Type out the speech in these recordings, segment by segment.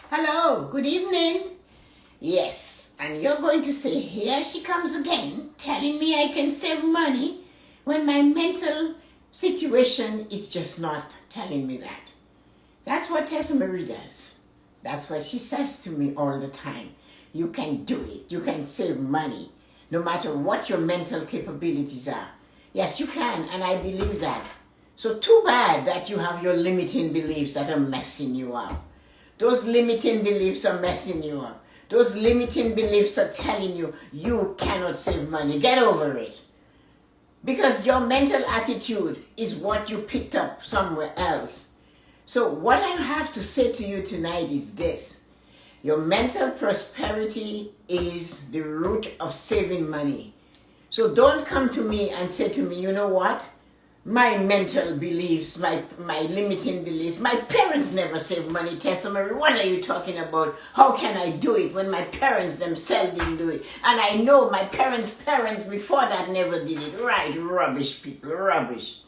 Hello, good evening. Yes, and you're going to say, here she comes again, telling me I can save money when my mental situation is just not telling me that. That's what Tessa-Marie does. That's what she says to me all the time. You can do it. You can save money, no matter what your mental capabilities are. Yes, you can, and I believe that. So too bad that you have your limiting beliefs that are messing you up. Those limiting beliefs are messing you up. Those limiting beliefs are telling you you cannot save money. Get over it. Because your mental attitude is what you picked up somewhere else. So what I have to say to you tonight is this. Your mental prosperity is the root of saving money. So don't come to me and say to me, you know what? My mental beliefs, my limiting beliefs. My parents never saved money, Tessa-Marie. What are you talking about? How can I do it when my parents themselves didn't do it? And I know my parents' before that never did it. Right, rubbish, people, rubbish.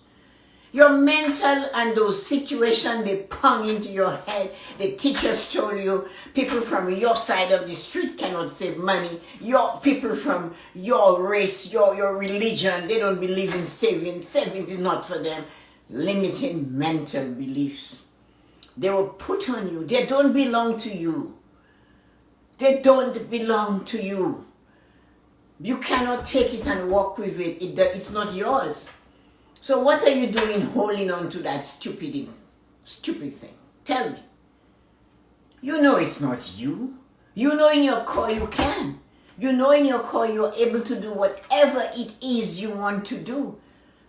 Your mental and those situations, they pung into your head. The teachers told you people from your side of the street cannot save money. Your people from your race, your religion, they don't believe in saving. Savings is not for them. Limiting mental beliefs. They were put on you. They don't belong to you. They don't belong to you. You cannot take it and walk with it. It's not yours. So what are you doing holding on to that stupid thing? Tell me. You know it's not you. You know in your core you can. You know in your core you're able to do whatever it is you want to do.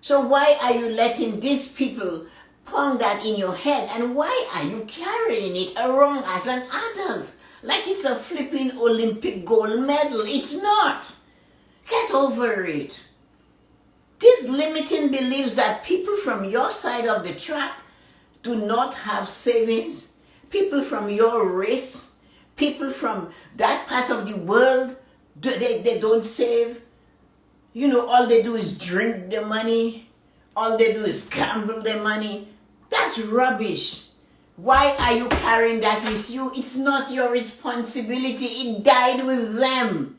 So why are you letting these people pong that in your head? And why are you carrying it around as an adult? Like it's a flipping Olympic gold medal. It's not. Get over it. These limiting beliefs that people from your side of the track do not have savings, people from your race, people from that part of the world, they don't save. You know, all they do is drink the money. All they do is gamble the money. That's rubbish. Why are you carrying that with you? It's not your responsibility. It died with them.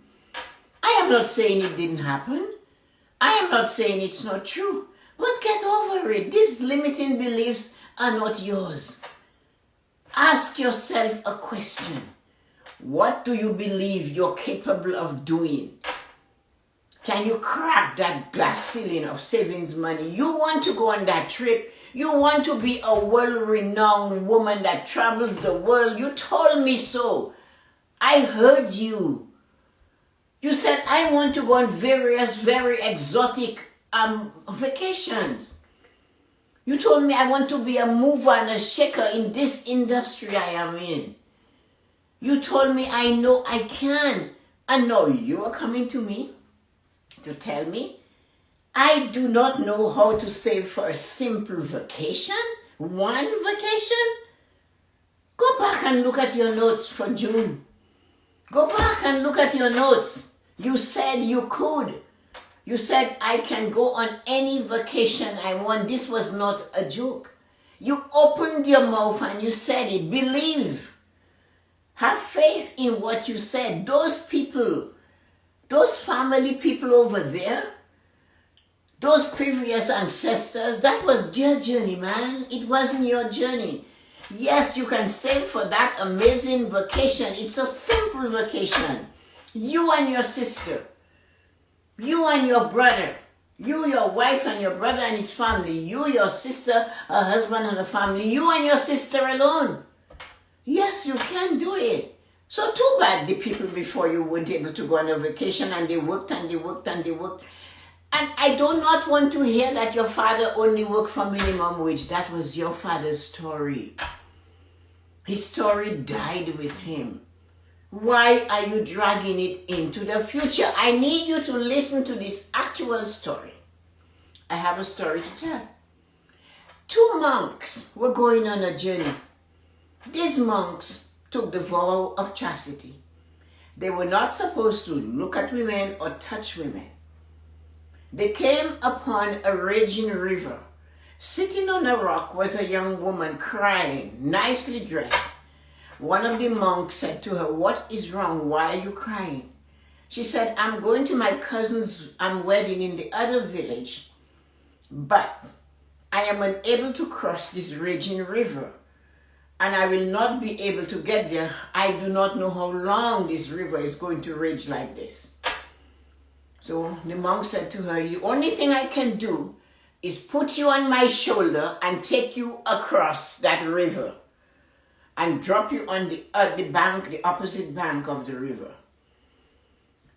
I am not saying it didn't happen. I am not saying it's not true, but get over it. These limiting beliefs are not yours. Ask yourself a question. What do you believe you're capable of doing? Can you crack that glass ceiling of savings money? You want to go on that trip. You want to be a world-renowned woman that travels the world. You told me so. I heard you. You said, I want to go on various, very exotic vacations. You told me I want to be a mover and a shaker in this industry I am in. You told me I know I can. And now you are coming to me to tell me I do not know how to save for a simple vacation? One vacation? Go back and look at your notes for June. Go back and look at your notes. You said you could. You said I can go on any vacation I want. This was not a joke. You opened your mouth and you said it. Believe. Have faith in what you said. Those people, those family people over there, those previous ancestors, that was their journey, man. It wasn't your journey. Yes, you can save for that amazing vacation. It's a simple vacation. You and your sister, you and your brother, you, your wife and your brother and his family, you, your sister, her husband and her family, you and your sister alone. Yes, you can do it. So too bad the people before you weren't able to go on a vacation and they worked and they worked and they worked. And I do not want to hear that your father only worked for minimum wage. That was your father's story. His story died with him. Why are you dragging it into the future? I need you to listen to this actual story. I have a story to tell. 2 monks were going on a journey. These monks took the vow of chastity. They were not supposed to look at women or touch women. They came upon a raging river. Sitting on a rock was a young woman crying, nicely dressed. One of the monks said to her, "What is wrong? Why are you crying?" She said, "I'm going to my cousin's wedding in the other village, but I am unable to cross this raging river, and I will not be able to get there. I do not know how long this river is going to rage like this." So the monk said to her, "The only thing I can do is put you on my shoulder and take you across that river and drop you on the bank, the opposite bank of the river."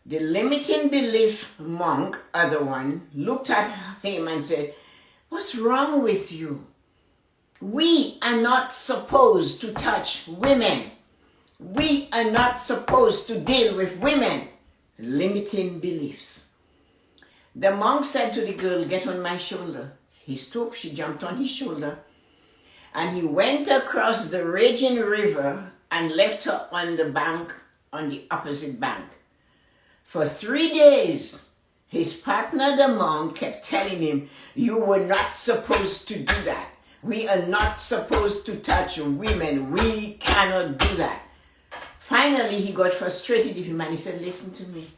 The limiting belief monk, other one, looked at him and said, "What's wrong with you? We are not supposed to touch women. We are not supposed to deal with women." Limiting beliefs. The monk said to the girl, "Get on my shoulder." He stooped, she jumped on his shoulder, and he went across the raging river and left her on the bank, on the opposite bank. For 3 days, his partner, the monk, kept telling him, "You were not supposed to do that. We are not supposed to touch women. We cannot do that." Finally, he got frustrated with him and he said, "Listen to me.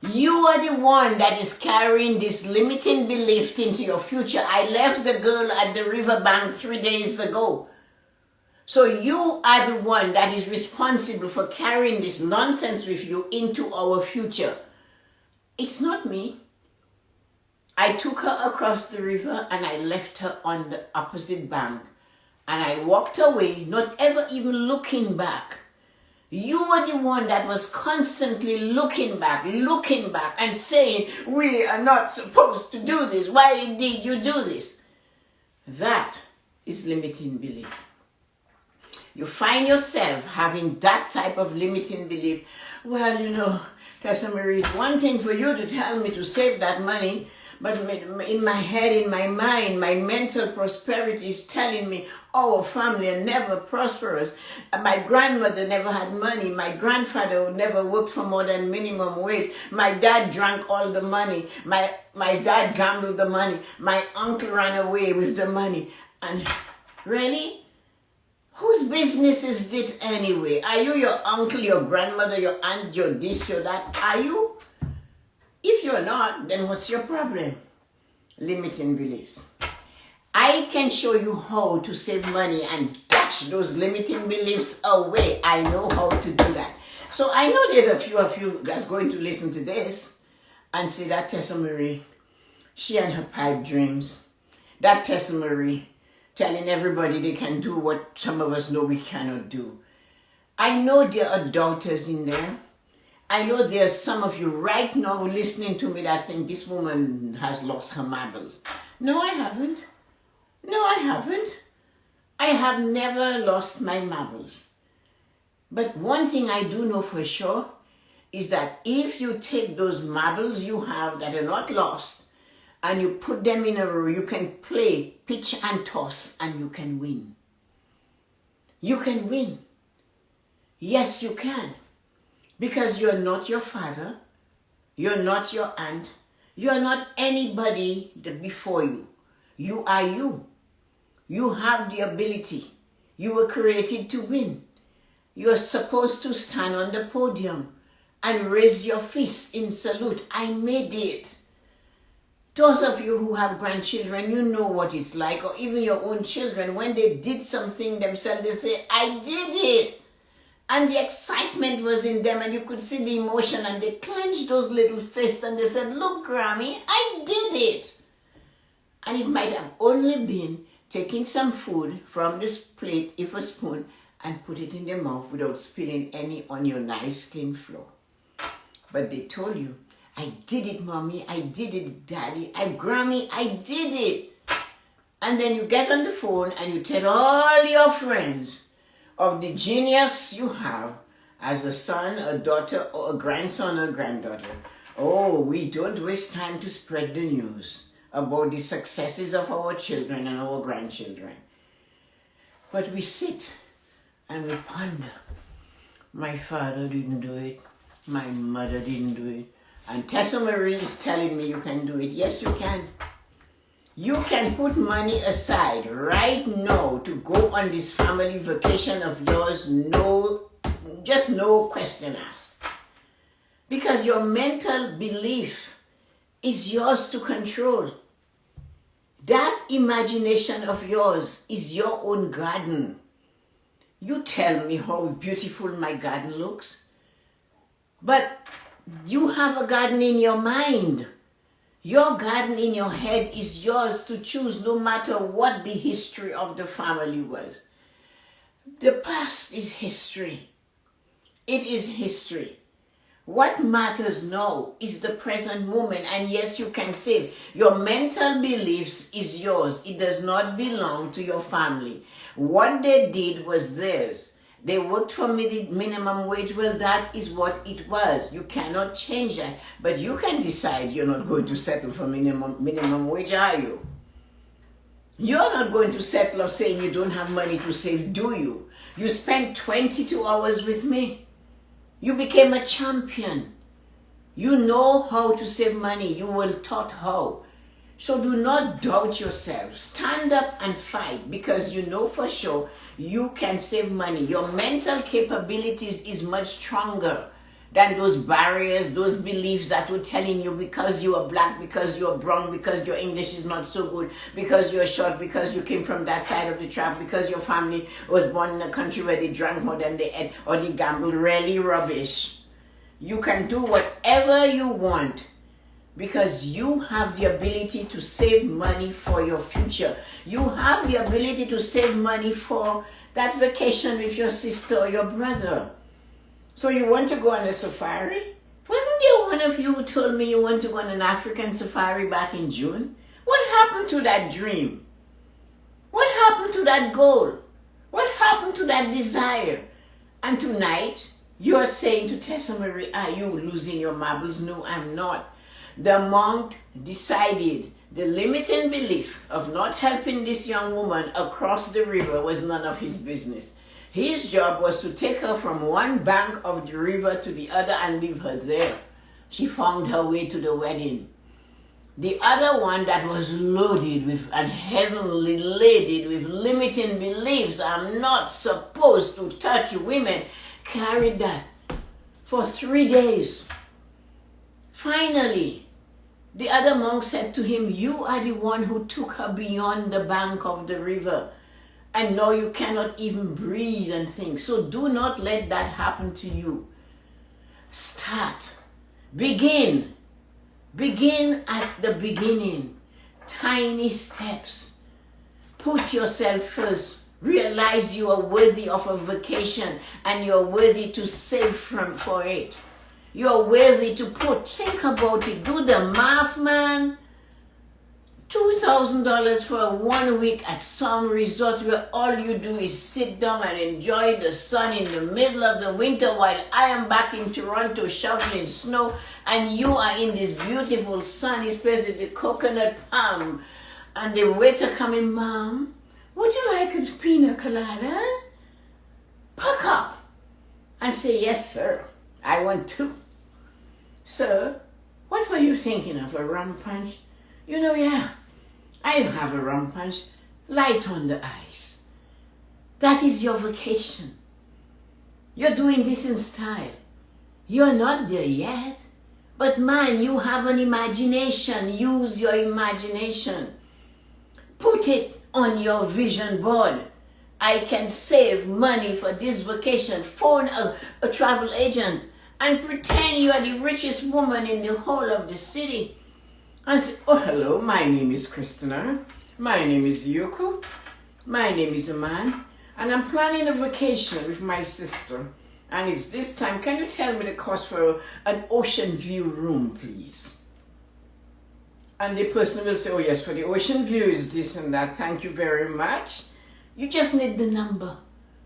You are the one that is carrying this limiting belief into your future. I left the girl at the riverbank 3 days ago. So you are the one that is responsible for carrying this nonsense with you into our future. It's not me. I took her across the river and I left her on the opposite bank. And I walked away, not ever even looking back. You were the one that was constantly looking back and saying, 'We are not supposed to do this. Why did you do this?' That is limiting belief. You find yourself having that type of limiting belief. Well, you know, Tessa-Marie, it's one thing for you to tell me to save that money, but in my head, in my mind, my mental prosperity is telling me our family are never prosperous. My grandmother never had money. My grandfather never worked for more than minimum wage. My dad drank all the money. My dad gambled the money. My uncle ran away with the money. And really? Whose business is it anyway? Are you your uncle, your grandmother, your aunt, your this, your that? Are you? If you're not, then what's your problem? Limiting beliefs. I can show you how to save money and dash those limiting beliefs away. I know how to do that. So I know there's a few of you that's going to listen to this and say, that Tessa-Marie, she and her pipe dreams. That Tessa-Marie telling everybody they can do what some of us know we cannot do. I know there are doubters in there. I know there's some of you right now listening to me that think this woman has lost her marbles. No, I haven't. No, I haven't. I have never lost my marbles. But one thing I do know for sure is that if you take those marbles you have that are not lost and you put them in a row, you can play pitch and toss and you can win. You can win. Yes, you can. Because you're not your father, you're not your aunt, you're not anybody before you. You are you. You have the ability. You were created to win. You're supposed to stand on the podium and raise your fist in salute. I made it. Those of you who have grandchildren, you know what it's like, or even your own children, when they did something themselves, they say, I did it. And the excitement was in them, and you could see the emotion, and they clenched those little fists, and they said, look, Grammy, I did it. And it might have only been taking some food from this plate, if a spoon, and put it in their mouth without spilling any on your nice, clean floor. But they told you, I did it, Mommy, I did it, Daddy, Grammy, I did it. And then you get on the phone, and you tell all your friends of the genius you have as a son, a daughter, or a grandson or granddaughter. Oh, we don't waste time to spread the news about the successes of our children and our grandchildren. But we sit and we ponder. My father didn't do it. My mother didn't do it. And Tessa-Marie is telling me you can do it. Yes, you can. You can put money aside right now to go on this family vacation of yours, just no question asked. Because your mental belief is yours to control. That imagination of yours is your own garden. You tell me how beautiful my garden looks, but you have a garden in your mind. Your garden in your head is yours to choose, no matter what the history of the family was. The past is history. It is history. What matters now is the present moment. And yes, you can say your mental beliefs is yours. It does not belong to your family. What they did was theirs. They worked for minimum wage. Well, that is what it was. You cannot change that. But you can decide you're not going to settle for minimum wage, are you? You're not going to settle of saying you don't have money to save, do you? You spent 22 hours with me. You became a champion. You know how to save money. You were taught how. So do not doubt yourself. Stand up and fight, because you know for sure you can save money. Your mental capabilities is much stronger than those barriers, those beliefs that were telling you because you are black, because you are brown, because your English is not so good, because you're short, because you came from that side of the trap, because your family was born in a country where they drank more than they ate or they gambled. Really rubbish. You can do whatever you want, because you have the ability to save money for your future. You have the ability to save money for that vacation with your sister or your brother. So you want to go on a safari? Wasn't there one of you who told me you want to go on an African safari back in June? What happened to that dream? What happened to that goal? What happened to that desire? And tonight, you are saying to Tessa-Marie, are you losing your marbles? No, I'm not. The monk decided the limiting belief of not helping this young woman across the river was none of his business. His job was to take her from one bank of the river to the other and leave her there. She found her way to the wedding. The other one that was loaded with and heavily laden with limiting beliefs, I'm not supposed to touch women, carried that for 3 days. Finally, the other monk said to him, you are the one who took her beyond the bank of the river. And now you cannot even breathe and think. So do not let that happen to you. Start. Begin. Begin at the beginning. Tiny steps. Put yourself first. Realize you are worthy of a vacation and you're worthy to save for it. You're worthy to think about it. Do the math, man. $2,000 for 1 week at some resort where all you do is sit down and enjoy the sun in the middle of the winter while I am back in Toronto shoveling snow and you are in this beautiful sunny place with the coconut palm and the waiter coming, Mom, would you like a pina colada? Puck up and say, yes, sir, I want to. Sir, what were you thinking of, a rum punch? You know, yeah, I'll have a rum punch, light on the ice. That is your vacation. You're doing this in style. You're not there yet. But man, you have an imagination. Use your imagination. Put it on your vision board. I can save money for this vacation. Phone a travel agent and pretend you are the richest woman in the whole of the city. And say, oh, hello, my name is Christina. My name is Yoko. My name is Aman. And I'm planning a vacation with my sister. And it's this time. Can you tell me the cost for an ocean view room, please? And the person will say, oh, yes, for the ocean view is this and that. Thank you very much. You just need the number.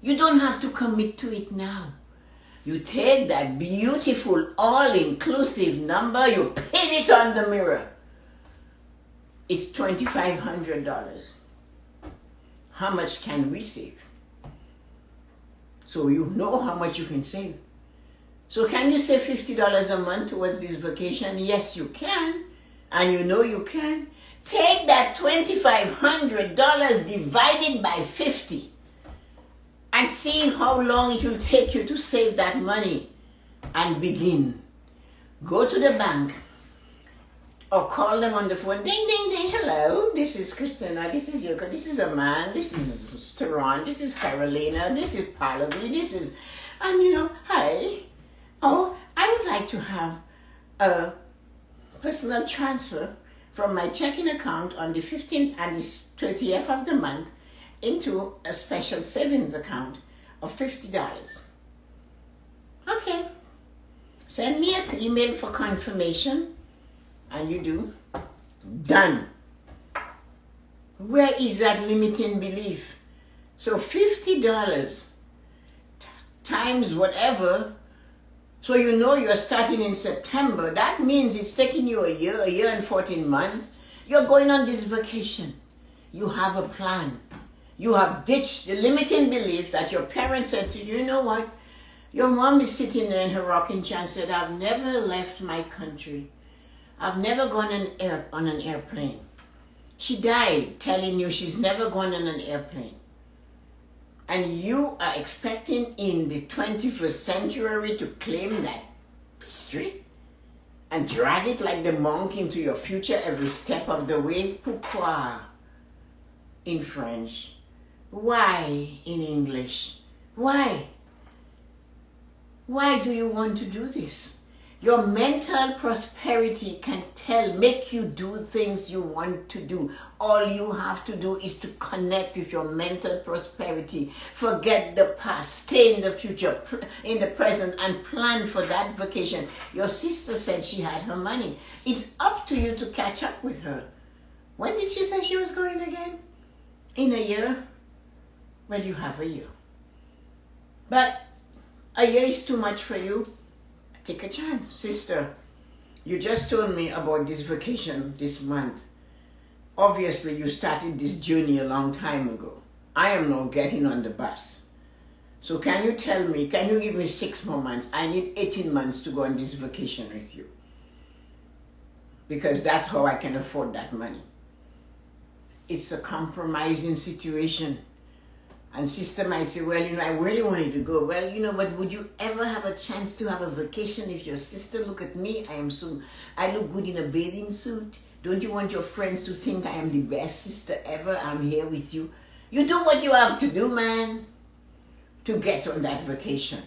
You don't have to commit to it now. You take that beautiful, all-inclusive number, you pin it on the mirror. It's $2,500. How much can we save? So you know how much you can save. So can you save $50 a month towards this vacation? Yes, you can. And you know you can. Take that $2,500 divided by 50 and see how long it will take you to save that money and begin. Go to the bank or call them on the phone. Ding, ding, ding. Hello, this is Christina. This is Yoko. This is Aman. This is Tehran. This is Carolina. This is Pallavi. This is, and hi. Oh, I would like to have a personal transfer from my checking account on the 15th and the 30th of the month into a special savings account of $50. Okay. Send me an email for confirmation, and you do. Done. Where is that limiting belief? So $50 times whatever, so you're starting in September. That means it's taking you a year and 14 months. You're going on this vacation. You have a plan. You have ditched the limiting belief that your parents said to you, you know what? Your mom is sitting there in her rocking chair and said, I've never left my country. I've never gone on an airplane. She died telling you she's never gone on an airplane. And you are expecting in the 21st century to claim that history and drag it like the monk into your future every step of the way? Pourquoi? In French. Why in English? Why? Why do you want to do this? Your mental prosperity can make you do things you want to do. All you have to do is to connect with your mental prosperity. Forget the past, stay in the future, in the present, and plan for that vacation. Your sister said she had her money. It's up to you to catch up with her. When did she say she was going again? In a year? Well, you have a year. But a year is too much for you. Take a chance. Sister, you just told me about this vacation this month. Obviously, you started this journey a long time ago. I am now getting on the bus. So can you give me 6 more months? I need 18 months to go on this vacation with you. Because that's how I can afford that money. It's a compromising situation. And sister might say, well, I really wanted to go. Well, but would you ever have a chance to have a vacation if your sister, look at me, I look good in a bathing suit. Don't you want your friends to think I am the best sister ever? I'm here with you. You do what you have to do, man, to get on that vacation.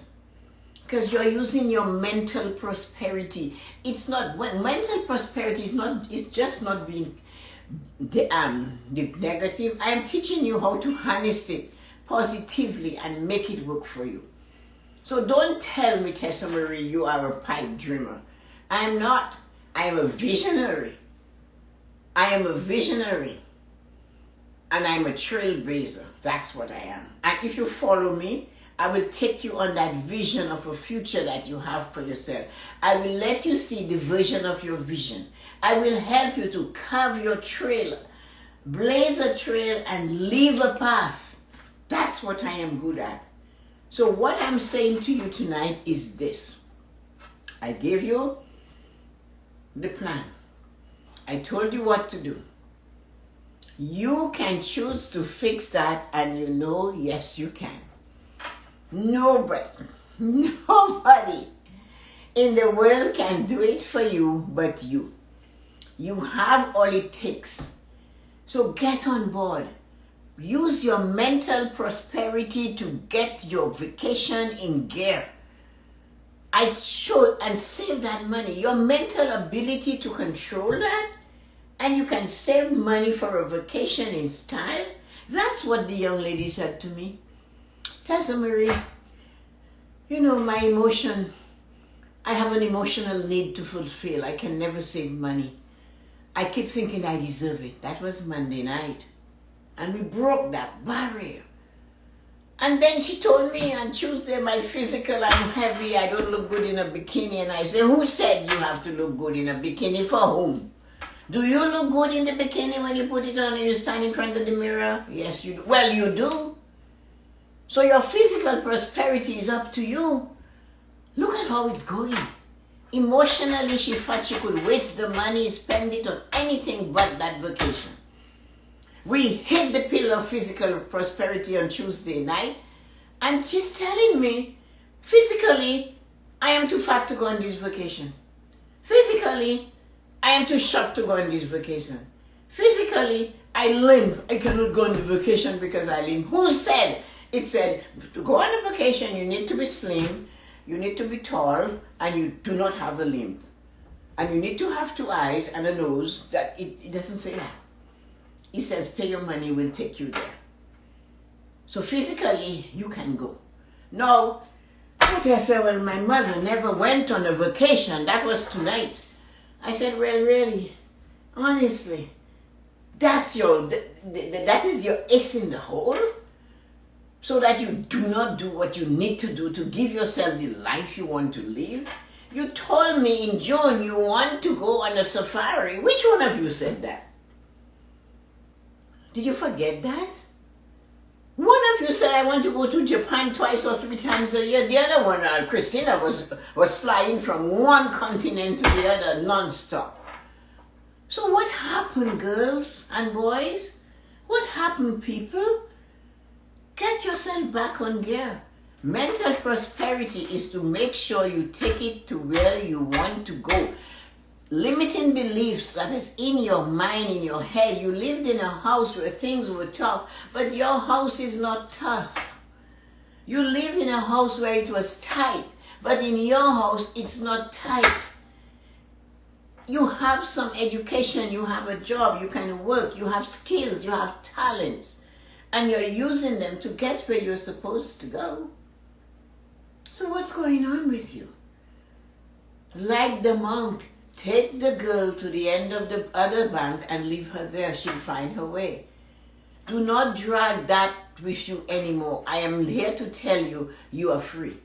Because you're using your mental prosperity. Mental prosperity is just not being the negative. I am teaching you how to harness it positively and make it work for you. So don't tell me, Tessa-Marie, you are a pipe dreamer. I am not. I am a visionary. I am a visionary. And I'm a trailblazer. That's what I am. And if you follow me, I will take you on that vision of a future that you have for yourself. I will let you see the vision of your vision. I will help you to carve your trail, blaze a trail, and leave a path. That's what I am good at. So what I'm saying to you tonight is this. I gave you the plan. I told you what to do. You can choose to fix that, and yes, you can. Nobody in the world can do it for you but you. You have all it takes. So get on board. Use your mental prosperity to get your vacation in gear. And save that money. Your mental ability to control that, and you can save money for a vacation in style. That's what the young lady said to me. Tessa-Marie, my emotion, I have an emotional need to fulfill. I can never save money. I keep thinking I deserve it. That was Monday night. And we broke that barrier. And then she told me on Tuesday, my physical, I'm heavy, I don't look good in a bikini. And I said, who said you have to look good in a bikini? For whom? Do you look good in the bikini when you put it on and you stand in front of the mirror? Yes, you do. Well, you do. So your physical prosperity is up to you. Look at how it's going. Emotionally, she thought she could waste the money, spend it on anything but that vacation. We hit the pillar of physical prosperity on Tuesday night, and she's telling me, physically, I am too fat to go on this vacation. Physically, I am too short to go on this vacation. Physically, I limp. I cannot go on the vacation because I limp. Who said? It said, to go on a vacation, you need to be slim, you need to be tall, and you do not have a limp. And you need to have 2 eyes and a nose. That it doesn't say that. It says, pay your money, we'll take you there. So physically, you can go. Now, I said, well, my mother never went on a vacation. That was tonight. I said, well, really, honestly, that is your ace in the hole? So that you do not do what you need to do to give yourself the life you want to live? You told me in June you want to go on a safari. Which one of you said that? Did you forget that? One of you said, I want to go to Japan 2 or 3 times a year. The other one, Christina, was flying from one continent to the other non-stop. So what happened, girls and boys? What happened, people? Get yourself back on gear. Mental prosperity is to make sure you take it to where you want to go. Limiting beliefs that is in your mind, in your head. You lived in a house where things were tough, but your house is not tough. You live in a house where it was tight, but in your house it's not tight. You have some education, you have a job, you can work, you have skills, you have talents, and you're using them to get where you're supposed to go. So what's going on with you? Like the monk, take the girl to the end of the other bank and leave her there. She'll find her way. Do not drag that with you anymore. I am here to tell you, you are free.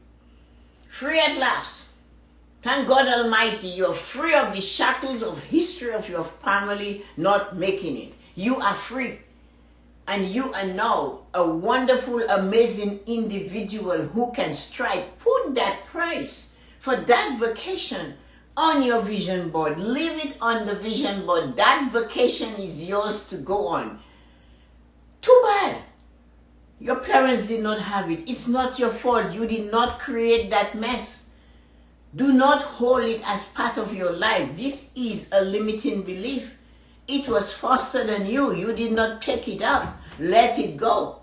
Free at last. Thank God Almighty, you are free of the shackles of history of your family not making it. You are free. And you are now a wonderful, amazing individual who can strive. Put that price for that vacation on your vision board. Leave it on the vision board. That vacation is yours to go on. Too bad your parents did not have it. It's not your fault. You did not create that mess. Do not hold it as part of your life. This is a limiting belief. It was faster than you. You did not pick it up. Let it go.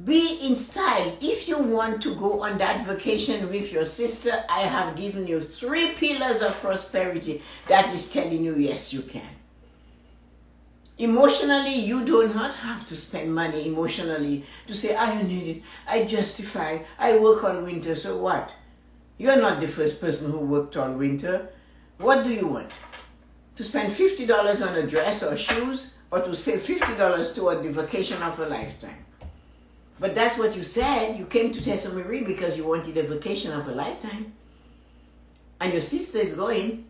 Be in style. If you want to go on that vacation with your sister, I have given you 3 pillars of prosperity that is telling you, yes, you can. Emotionally, you do not have to spend money emotionally to say, I need it, I justify, I work all winter, so what? You're not the first person who worked all winter. What do you want? To spend $50 on a dress or shoes, or to save $50 toward the vacation of a lifetime? But that's what you said. You came to Tessa-Marie because you wanted a vacation of a lifetime. And your sister is going.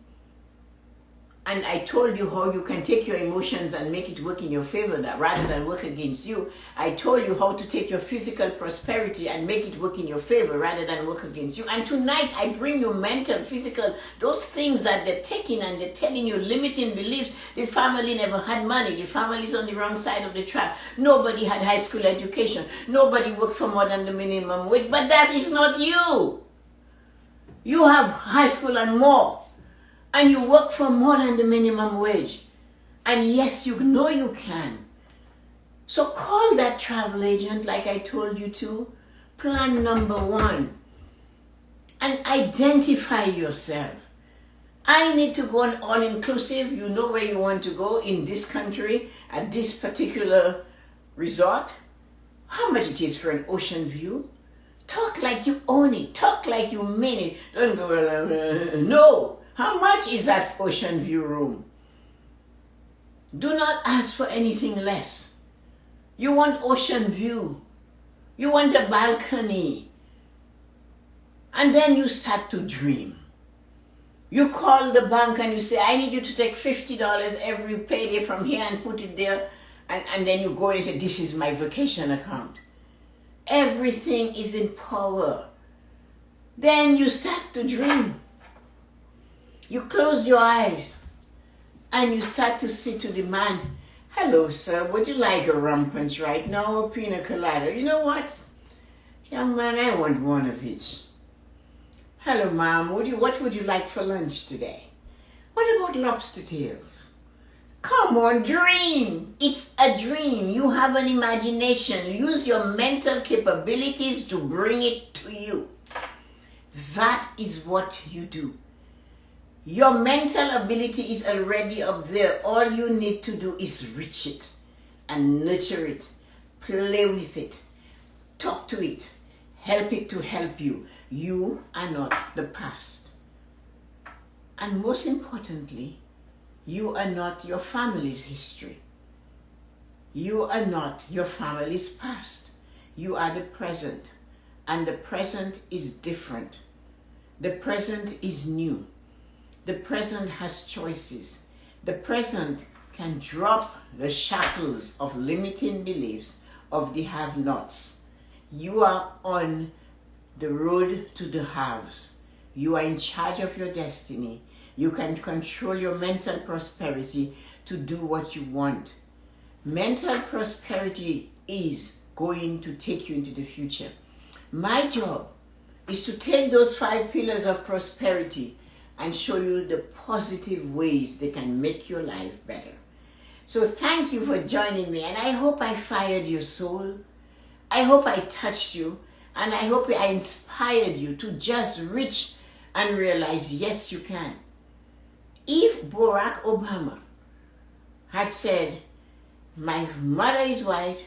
And I told you how you can take your emotions and make it work in your favor rather than work against you. I told you how to take your physical prosperity and make it work in your favor rather than work against you. And tonight I bring you mental, physical, those things that they're taking and they're telling you limiting beliefs. The family never had money. The family's on the wrong side of the track. Nobody had high school education. Nobody worked for more than the minimum wage. But that is not you. You have high school and more. And you work for more than the minimum wage. And yes, you know you can. So call that travel agent like I told you to. Plan number 1. And identify yourself. I need to go on all-inclusive. You know where you want to go in this country at this particular resort. How much it is for an ocean view? Talk like you own it. Talk like you mean it. Don't go, no. How much is that ocean view room? Do not ask for anything less. You want ocean view. You want a balcony. And then you start to dream. You call the bank and you say, I need you to take $50 every payday from here and put it there. And then you go and say, this is my vacation account. Everything is in power. Then you start to dream. You close your eyes and you start to say to the man, hello, sir, would you like a rum punch right now or pina colada? You know what? Young man, I want one of each. Hello, ma'am, what would you like for lunch today? What about lobster tails? Come on, dream. It's a dream. You have an imagination. Use your mental capabilities to bring it to you. That is what you do. Your mental ability is already up there. All you need to do is reach it and nurture it. Play with it. Talk to it. Help it to help you. You are not the past. And most importantly, you are not your family's history. You are not your family's past. You are the present. And the present is different. The present is new. The present has choices. The present can drop the shackles of limiting beliefs of the have-nots. You are on the road to the haves. You are in charge of your destiny. You can control your mental prosperity to do what you want. Mental prosperity is going to take you into the future. My job is to take those 5 pillars of prosperity and show you the positive ways they can make your life better. So thank you for joining me, and I hope I fired your soul. I hope I touched you, and I hope I inspired you to just reach and realize, yes, you can. If Barack Obama had said, my mother is white,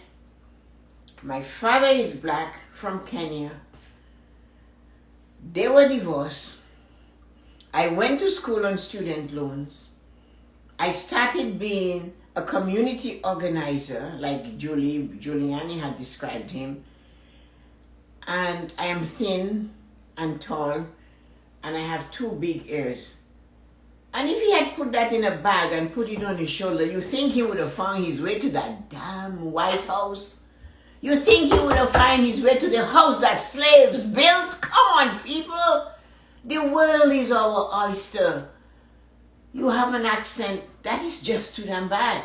my father is black from Kenya, they were divorced, I went to school on student loans, I started being a community organizer like Giuliani had described him, and I am thin and tall, and I have 2 big ears. And if he had put that in a bag and put it on his shoulder, you think he would have found his way to that damn White House? You think he would have found his way to the house that slaves built? Come on, people. The world is our oyster. You have an accent that is just too damn bad.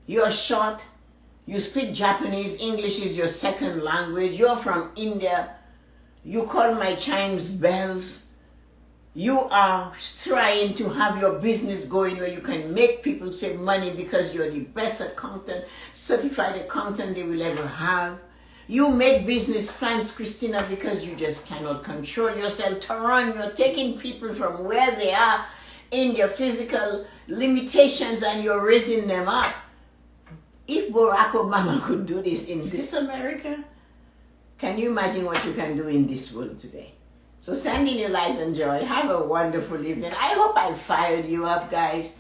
You're short. You speak Japanese. English is your second language. You're from India. You call my chimes bells. You are trying to have your business going where you can make people save money because you're the best accountant, certified accountant they will ever have. You make business plans, Christina, because you just cannot control yourself. Taran, you're taking people from where they are in their physical limitations and you're raising them up. If Barack Obama could do this in this America, can you imagine what you can do in this world today? So sending you light and joy. Have a wonderful evening. I hope I fired you up, guys.